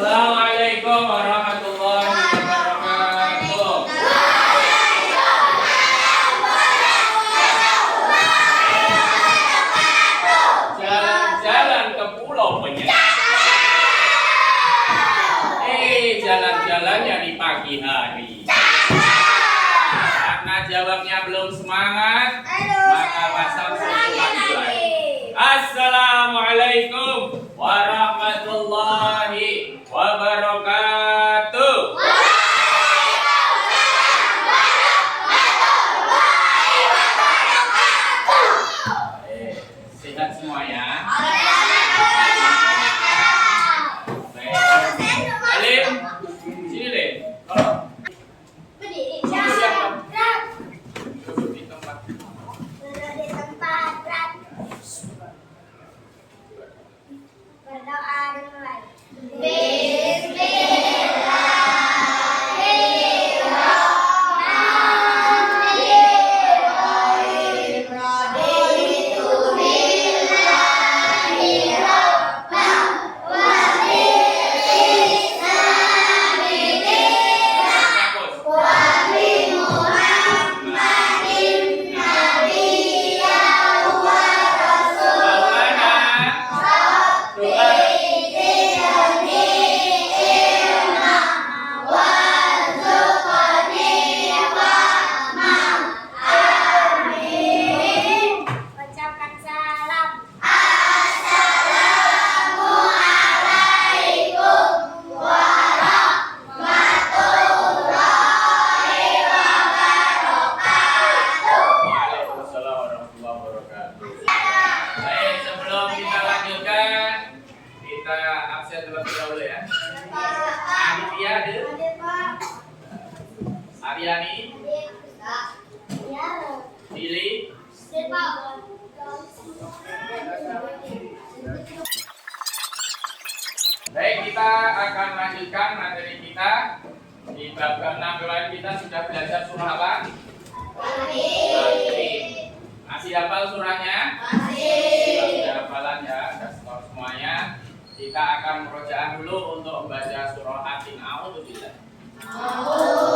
Assalamualaikum warahmatullahi wabarakatuh. Jalan-jalan ke pulau penyenang. Jalan-jalannya di pagi hari. Karena jawabnya belum semangat, maka pasang lagi. Assalamualaikum warahmatullahi wabarakatuh. Sehat semuanya. Alim, sini Lim. Duduk di tempat. Berdoa dimulai. Ucapkan salam. Waalaikumsalam warahmatullahi wabarakatuh. Baik, sebelum kita lanjutkan, kita absen terlebih dahulu ya. Aditya, Aryani, Billy. Baik, kita akan lanjutkan materi kita. Di bab ke-6 kemarin kita sudah belajar surah apa? Masih hafal surahnya? Sudah hafalan ya, sudah setor semuanya. Kita akan merojaan dulu untuk membaca surah Atin. A'udzubillah. Semuanya.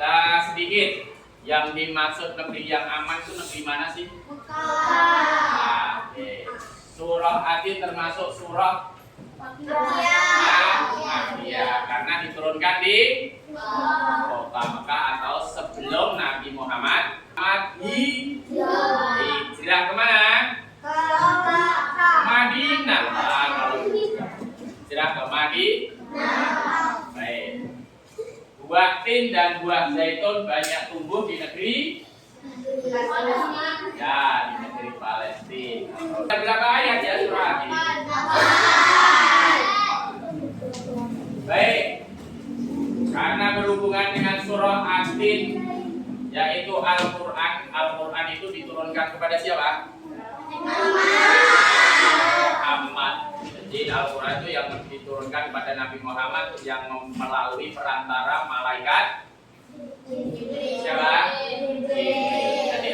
Kita sedikit yang dimaksud negeri yang aman itu negeri mana sih? Surah Atin termasuk surah Makkiyah karena diturunkan di kota Mekah atau sebelum Nabi Muhammad hijrah kemana? Madinah. Kalau hijrah ke Madinah. Baik. Buah tin dan buah zaitun banyak tumbuh di negeri ya, di negeri Palestina. Ada berapa ayat ya surah ini? Baik. Karena berhubungan dengan surah Atin yaitu Al-Qur'an. Al-Qur'an itu diturunkan kepada siapa? Muhammad. Jadi Al-Quran itu yang diturunkan kepada Nabi Muhammad yang melalui perantara malaikat siapa? Jadi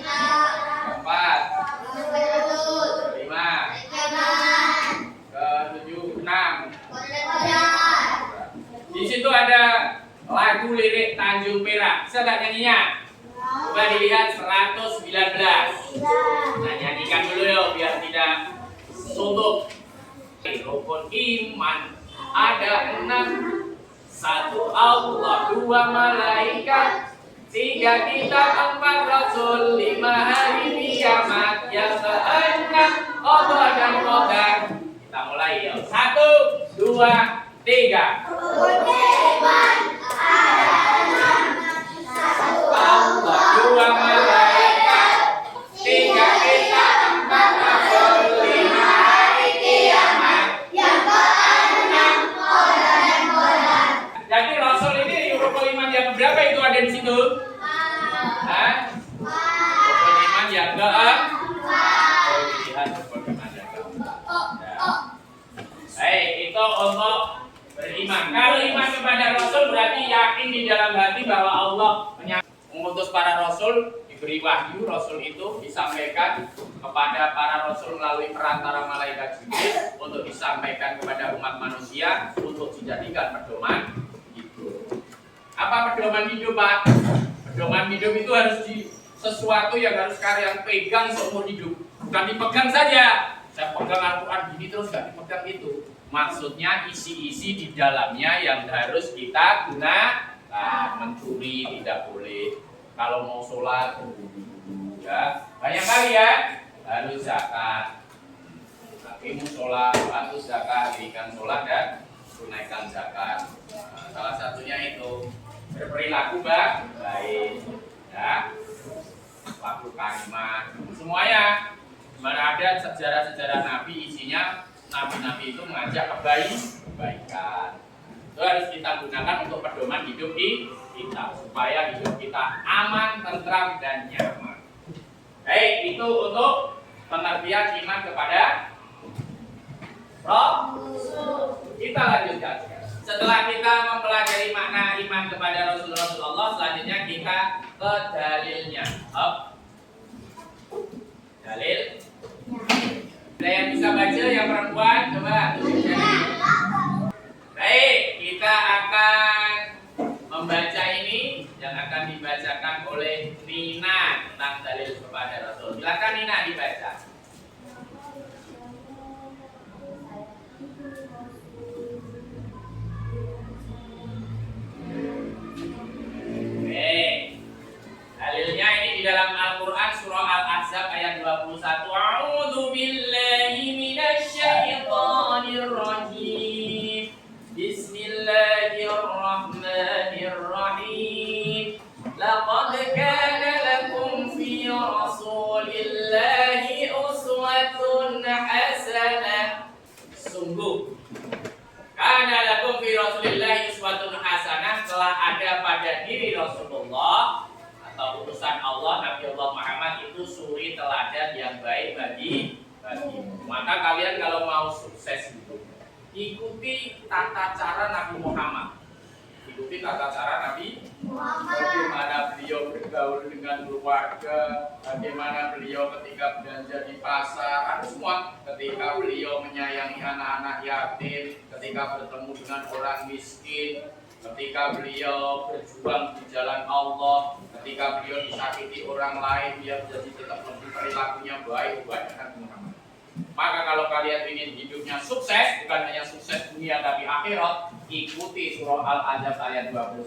keempat, kelima, ketujuh, enam. Di situ ada lagu lirik Tanjung Perak. Bisa nggak nyanyinya? Coba dilihat 119. Nah, nyanyikan dulu yuk biar tidak suntuk. Rukun iman ada 6. 1 Allah, 2 malaikat, 3 kitab, 4 rasul, 5 hari kiamat, yang ke-6 Allah dan qadar. Kita mulai yuk. 1, 2, 3. Allah, 2 malaikat, 3 kitab, 4 rasul, 5 hari kiamat. Jadi rasul ini rukun iman yang berapa itu ada di situ? Hah? Rukun iman yang keempat. Oh, dilihat rukun iman yang keempat. Baik, itu untuk beriman. Kalau iman kepada rasul berarti yakin di dalam hati bahwa Allah mengutus para rasul, diberi wahyu. Rasul itu disampaikan kepada para rasul melalui perantara malaikat Jibril untuk disampaikan kepada umat manusia untuk dijadikan pedoman hidup. Apa pedoman hidup, Pak? Pedoman hidup itu harus sesuatu yang harus kalian pegang seumur hidup. Bukan dipegang saja. Saya pegang Al-Quran gini terus gak dipegang itu. Maksudnya isi-isi di dalamnya yang harus kita gunakan. Mencuri tidak boleh. Kalau mau sholat, ya banyak kali ya. Harus zakat. Hakimu sholat, waktu zakat, dirikan sholat dan tunaikan zakat. Nah, salah satunya itu berperilaku baik, ya. Waktu kalimat, semuanya. Mana ada sejarah-sejarah Nabi isinya Nabi-Nabi itu mengajak kebaikan. Itu harus kita gunakan untuk pedoman hidup kita supaya hidup kita aman, tentram dan nyaman. Baik, itu untuk pengertian iman kepada Rasul. Kita lanjutkan. Setelah kita mempelajari makna iman kepada Rasulullah, selanjutnya kita ke dalilnya. Dalil. Ada yang bisa baca yang perempuan? Coba. Baik, kita akan membaca ini yang akan dibacakan oleh Nina tentang dalil kepada Rasul. Silakan Nina dibaca. Dalilnya ini di dalam Al-Quran surah Al-Ahzab ayat 21. A'udzu billahi minasy syaithanir rajim. Bismillahirrahmanirrahim. Laqad kana lakum fi Rasulillahi uswatun hasanah. Sungguh kana lakum fi Rasulillahi uswatun hasanah, telah ada pada diri Rasulullah atau utusan Allah Nabi Allah Muhammad itu suri teladan yang baik bagimu. Maka kalian kalau mau sukses itu ikuti tata cara Nabi Muhammad. Ikuti tata cara Nabi Muhammad. Bagaimana beliau bergaul dengan keluarga, bagaimana beliau ketika belanja di pasar, ada semua. Ketika beliau menyayangi anak-anak yatim, ketika bertemu dengan orang miskin, ketika beliau berjuang di jalan Allah, ketika beliau disakiti orang lain, dia jadi tetap lebih perilakunya baik buat Nabi Muhammad. Maka kalau kalian ingin hidupnya sukses, bukan hanya sukses dunia tapi akhirat, ikuti surah Al-Ahzab ayat 21,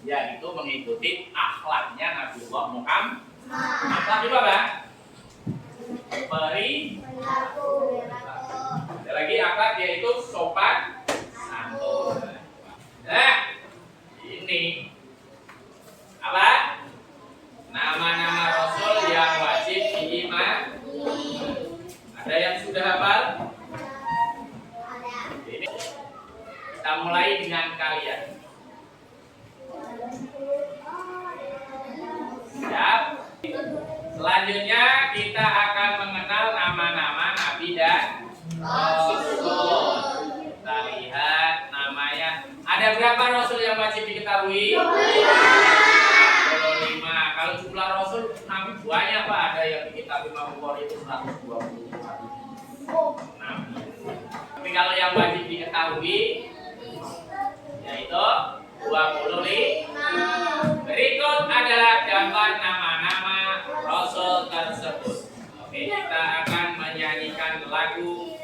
yaitu mengikuti akhlaknya Nabiullah Muhammad. Akhlak itu apa? Perilaku. Ada lagi akhlak yaitu sopan santun. Nah, ini apa? Nama-nama Rasul yang wajib diimani. Ada yang sudah hafal? Ini kita mulai dengan kalian. Siap? Selanjutnya kita akan mengenal nama-nama Nabi dan Rasul. Kita lihat namanya. Ada berapa Rasul yang wajib diketahui? 25. Kalau jumlah Rasul Nabi banyak Pak. Ada yang di kitab Imam Bukhari itu 120 Nabi. Tapi kalau yang wajib diketahui yaitu 25. Berikut adalah daftar nama-nama Rasul tersebut. Oke, kita akan menyanyikan lagu.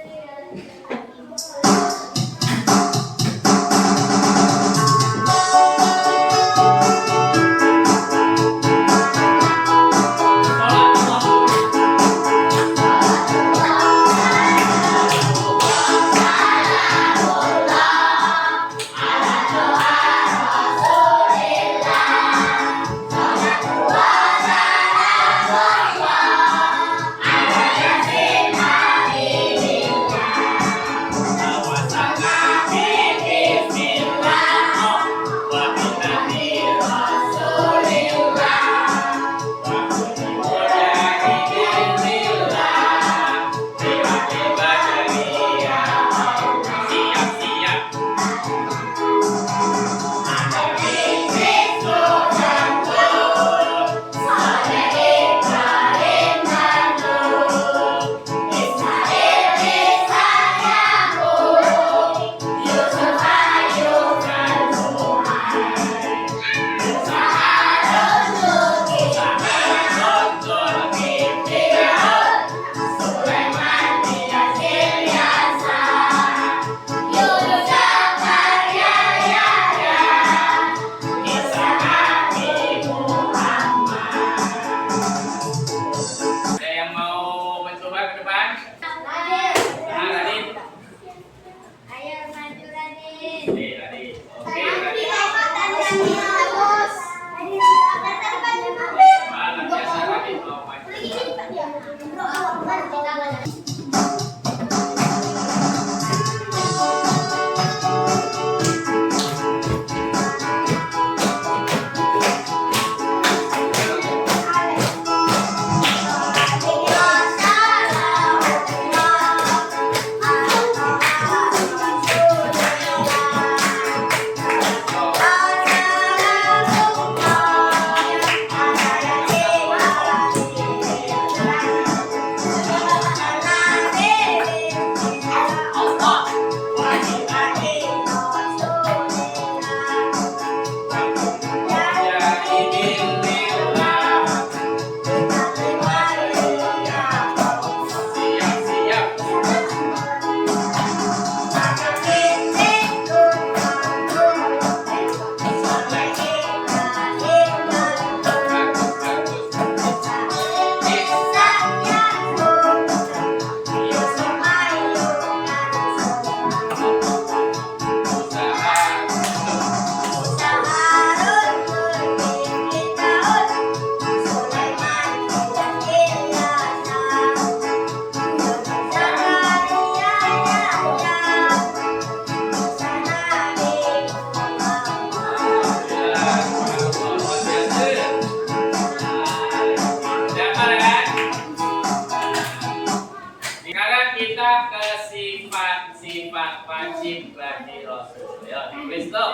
sifat wajib bagi Rasul. Ya, tulis tuh.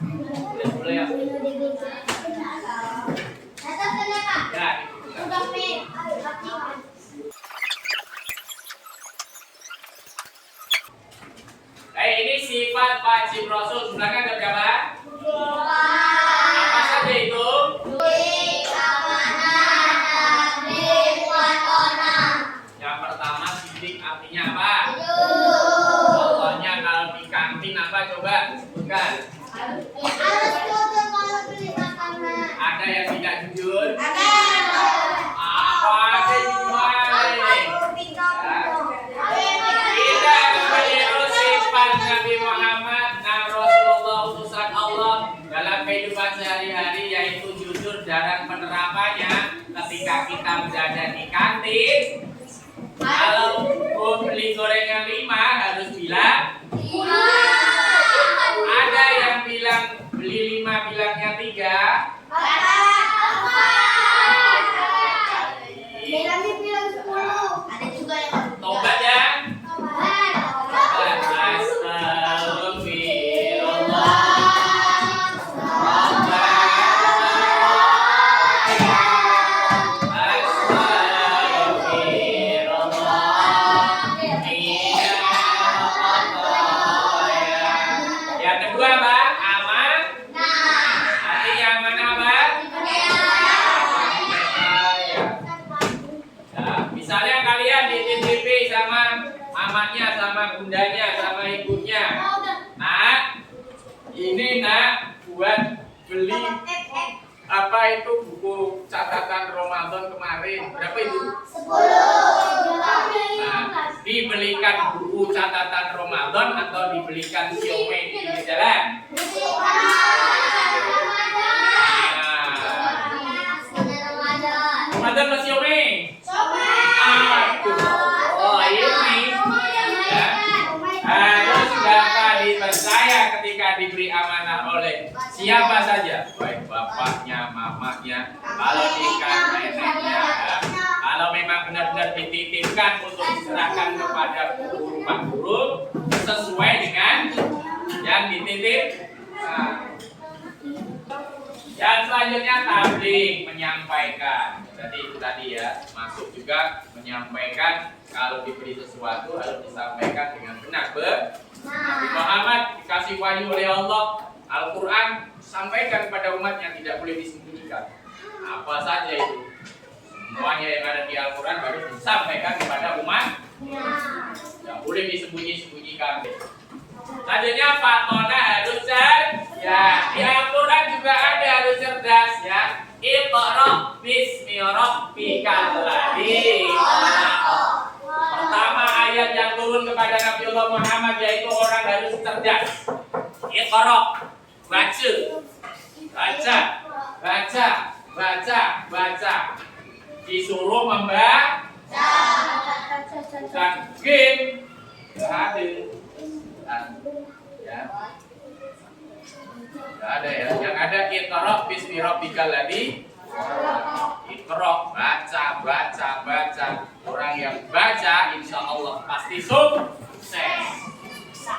Tulis dulu ya. Ya, ini sifat wajib Rasul. Sebenarnya ada berapa? Apa saja itu? Yang pertama sidik artinya apa? Contohnya kalau di kantin apa coba sebutkan? Ada yang tidak jujur? Apa aja semua ini? Kita meniru sifat Nabi Muhammad dan Rasulullah utusan Allah dalam kehidupan sehari-hari, yaitu jujur dalam penerapannya. Ketika kita berada di kantin, kalau mau beli gorengan 5 harus bilang 5. Ada yang bilang beli 5 bilangnya 3. Tobat ya. Yang kedua apa? Aman. Artinya aman apa? Nah, misalnya kalian dititipi sama mamanya, sama bundanya, sama ibunya. Nak, ini nak buat beli apa itu buku catatan Ramadan kemarin. Berapa itu? 10. Nah, dibelikan buku catatan Ramadan atau dibelikan siomay di pinggir jalan? Ramadan atau siomay? Oh ini. Ya. Harus dapat dipercaya ketika diberi amanah oleh siapa saja, baik bapaknya, mamanya, kalau nikah neneknya. Ya. Kalau memang benar-benar dititipkan untuk diserahkan kepada guru pak guru sesuai dengan yang dititip. Nah. Yang selanjutnya tabligh, menyampaikan. Jadi itu tadi ya, masuk juga menyampaikan. Kalau diberi sesuatu harus disampaikan dengan benar. Nabi Muhammad dikasih wahyu oleh Allah, Al-Quran, sampaikan kepada umatnya, tidak boleh disembunyikan. Apa saja itu, semuanya yang ada di Al-Quran harus disampaikan kepada umat. Tidak boleh disembunyi-sembunyikan. Selanjutnya Fatona harus cerdas. Ya, di Al-Quran juga ada harus cerdas ya. Iqra bismi rabbikal ladzi khalaq. Pertama ayat yang turun kepada Nabiullah Muhammad yaitu orang harus cerdas. Iqra, baca. Baca, baca, baca, baca. Disuruh membaca. Bukan game. Ada. Ya. Tidak ada ya. Yang ada Iqra bismi rabbikal ladzi khalaq. Iqra, baca, baca, baca. Orang yang baca insya Allah pasti sukses.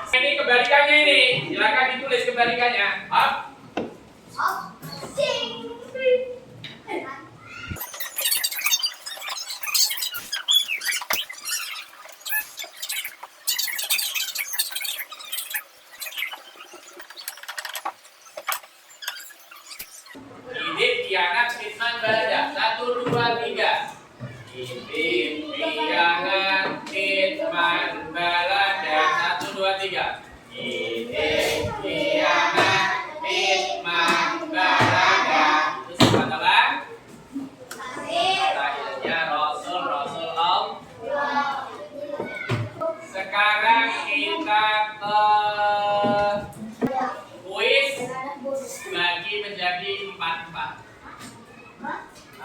Ini kebalikannya ini. Silakan ditulis kebalikannya. Up. Khianat fitman baladah. 1, 2, 3. Khianat fitman baladah. 1, 2, 3. Khianat fitman baladah. Itu sifat apa? Terakhirnya Rasul Allah. Sekarang kita ke kuis bagi menjadi 4.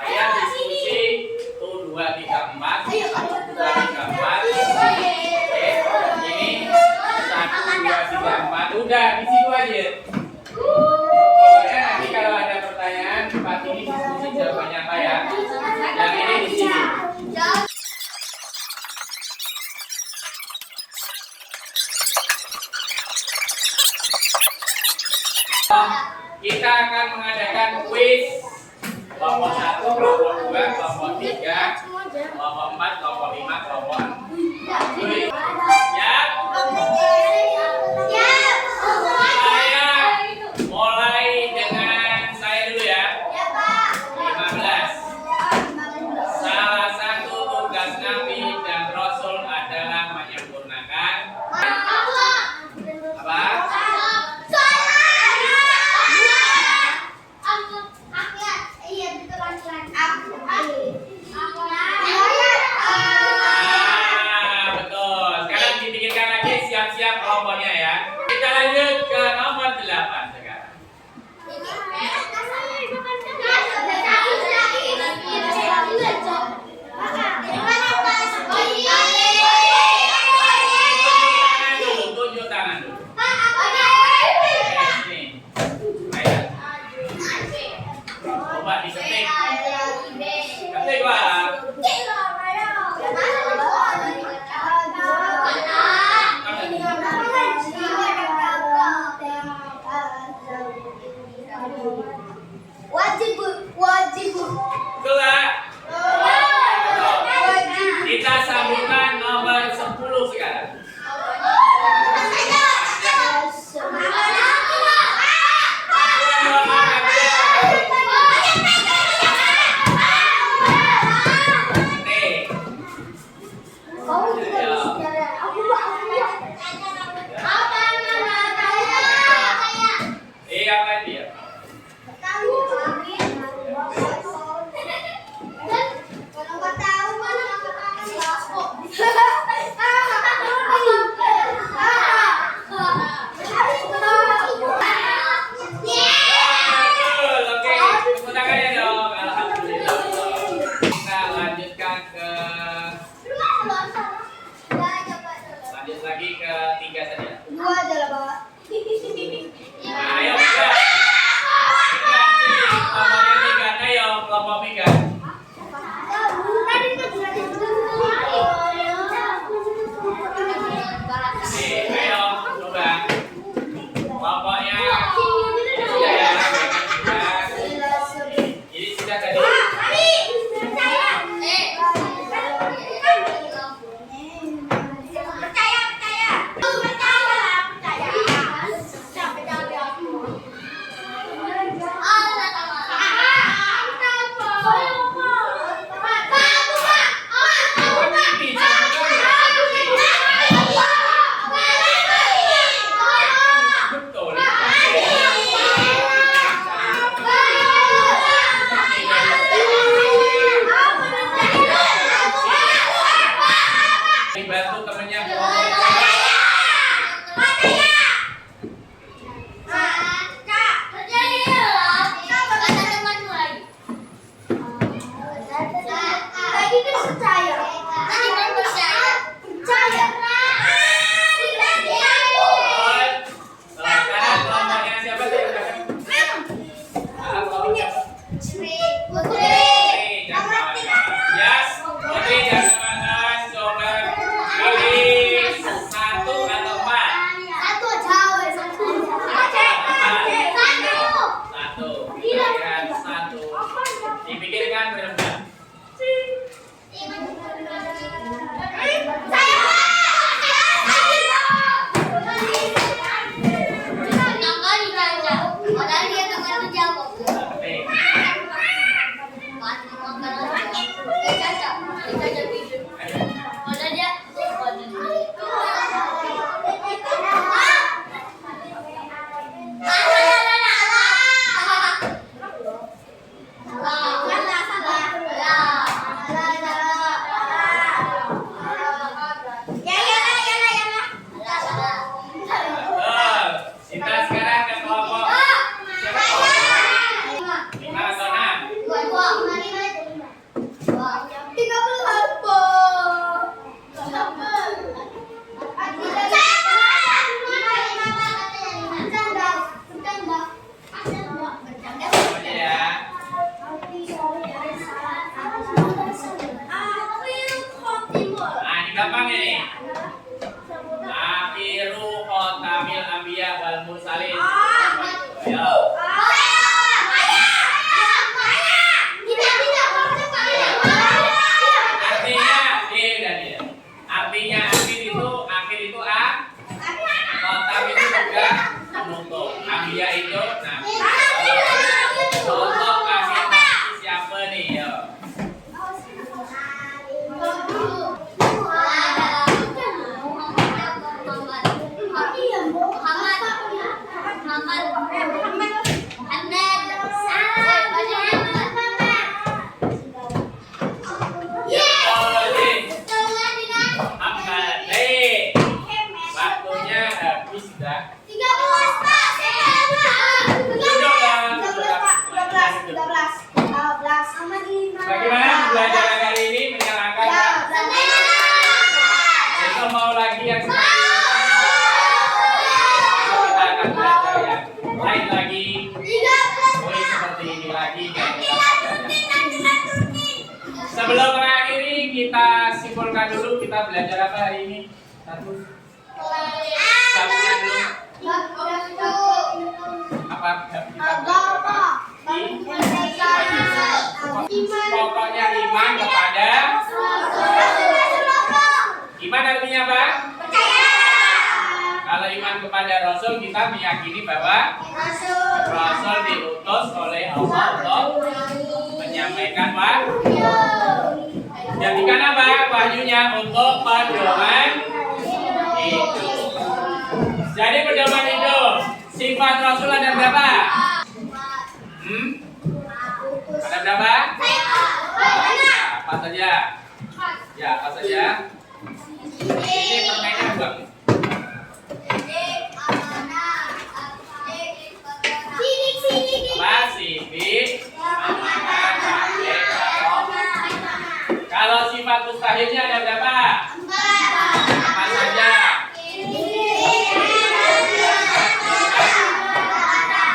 Saya diskusi tuh 2, 3, 4. 2, 3, 4. Ini 1, 2, 3, 4. Udah di situ aja. Pokoknya nanti kalau ada pertanyaan, Pak ini diskusi jawabannya apa ya? Yang ini di sini. Kita akan mengadakan kuis kelompok 1, kelompok 2, kelompok 3, kelompok 4, kelompok 5, kelompok 6. Kuis. Ya. Saya mulai dengan saya dulu ya. 15. Salah satu tugas Nabi dan Rasul adalah menyempurnakan apa? Betul. Sekarang dipikirkan lagi, siap-siap kelompoknya ya. Kita lanjut ke nomor 8 sekarang. Tunjuk tangan dulu. Sini. Ayo. Coba diketik. Ketik Pak. Wajib. Keluar. Kita sambungkan nomor 10 sekarang. Yang lain dia. Betul, oke. Tepuk tangannya dong. Alhamdulillah. Kita lanjutkan ke lanjut lagi ke 3 saja. Dua aja lah, Pak. Nah, ayo Mika. Mika, sini. Kelompoknya Mika. Ayo, kelompok Mika. Nih, ayo, coba. Kelompoknya sudah ya. Jadi sudah tadi. Betul. Dibantu temennya. Sekarang kelompoknya siapa sih? Yes, oke, jangan panas. Coba pilih 1 atau 4. 1. Pilihkan 1. Dipikirkan benar-benar. Kita sekarang ke kelompok siapa? 5 atau 6? Semuanya ya. Nah, ini gampang ini. Akhiru khotamil anbiya wal mursalin. Ya. simpulkan dulu kita belajar apa hari ini? Satu. Babnya dulu. Apa bab kita belajar apa? Pokoknya iman kepada iman artinya apa? Kalau iman kepada Rasul kita meyakini bahwa Rasul diutus oleh Allah untuk menyampaikan wahyu. Jadikan apa wahyunya untuk pedoman hidup. Jadi pedoman hidup sifat Rasul ada berapa? Ada berapa? Apa saja? Ya apa saja? Ini permainan bang. Pasifik, amanah, baik, kalau sifat mustahilnya ada berapa? Apa saja?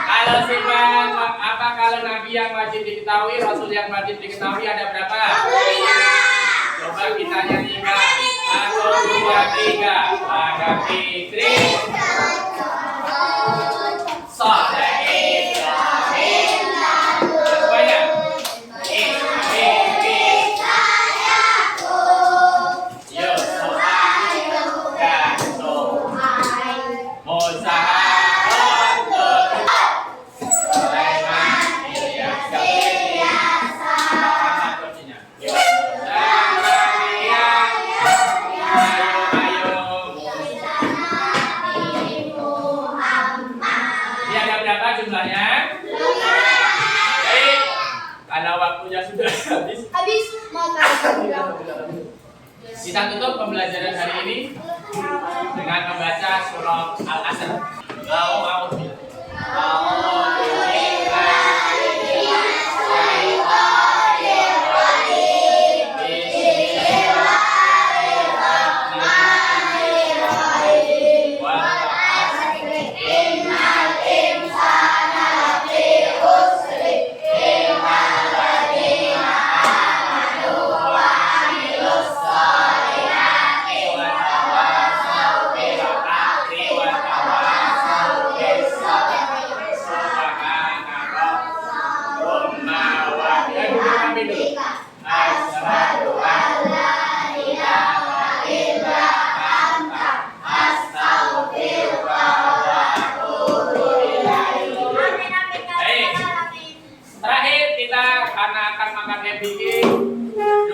Kalau sifat apa kalau Nabi yang wajib diketahui, Rasul yang wajib diketahui ada berapa? Coba kita nyanyikan. 1, 2, 3. Ada Fitri. Soleh Ibrahim. Semuanya. Yusuf dan Suhaib. Musa Sulaiman Ilyas Gabriasa. Jumlahnya? Baik, karena waktunya sudah habis. Kita tutup pembelajaran hari ini dengan membaca surah Al-Asr.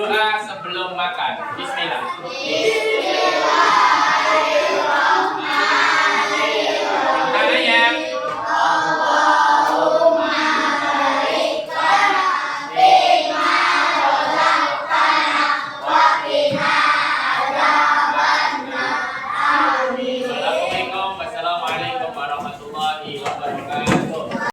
Doa sebelum makan. Bismillah.